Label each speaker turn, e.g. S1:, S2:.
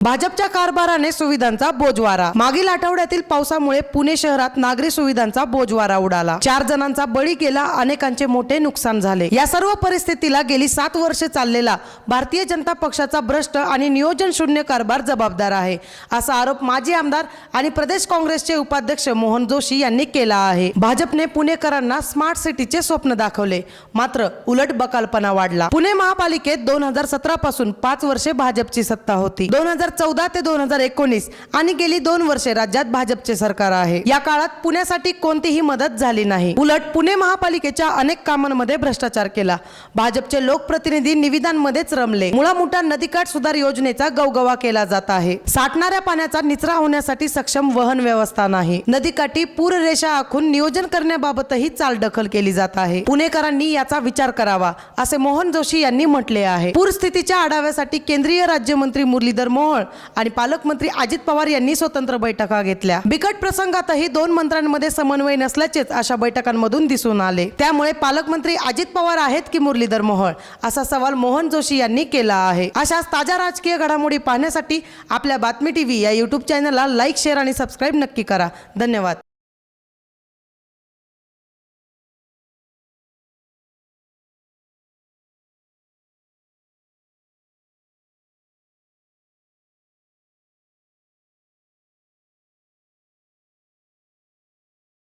S1: भाजपच्या कारभाराने सुविधांचा बोजवारा। मागील आठवड्यातील पावसामुळे पुणे शहरात नागरी सुविधांचा बोजवारा उडाला। 4 जणांचा बळी गेला, अनेकांचे मोठे नुकसान झाले। या सर्व परिस्थितीला गेली 7 वर्षे चाललेला भारतीय जनता पक्षाचा भ्रष्ट आणि नियोजन शून्य कारभार जबाबदार आहे, असा आरोप माजी आमदार आणि प्रदेश काँग्रेसचे उपाध्यक्ष मोहन जोशी यांनी केला आहे। भाजपने पुणेकरांना स्मार्ट सिटीचे स्वप्न दाखवले, मात्र उलट बकालपणा वाढला। पुणे महापालिकेत 2017 पासून 5 वर्षे भाजपची सत्ता होती। 2014 ते 2019 आणि गेली 2 वर्षे राज्यात भाजपचे सरकार आहे। या काळात पुण्यासाठी कोणतीही मदत झाली नाही। उलट पुणे महापालिकेच्या अनेक कामांमध्ये भ्रष्टाचार केला। भाजपचे लोकप्रतिनिधी निविदांमध्येच रमले। मुळामुठा नदीकाठ सुधार योजनेचा गवगवा केला जात आहे। साठणाऱ्या पाण्याचा निचरा होण्यासाठी सक्षम वहन व्यवस्था नाही। नदीकाठी पूररेषा आखून नियोजन करण्याबाबतही चालढकल केली जात आहे। पुणेकरांनी याचा विचार करावा, असे मोहन जोशी यांनी म्हटले आहे। पूरस्थितीच्या आढाव्यासाठी केंद्रीय राज्यमंत्री मुरलीधर मोहोळ आणि पालकमंत्री अजित पवार यांनी स्वतंत्र बैठका घेतल्या। बिकट प्रसंगातही 2 मंत्र्यांमध्ये समन्वय नसल्याचेच अशा बैठकांमधून दिसून आले। त्यामुळे पालकमंत्री अजित पवार आहेत की मुरलीधर मोहोळ, असा सवाल मोहन जोशी यांनी केला आहे। अशाच ताज्या राजकीय घडामोडी पाहण्यासाठी आपल्या बातमी टीव्ही या YouTube चॅनलला लाईक, शेअर आणि सबस्क्राईब नक्की करा। धन्यवाद।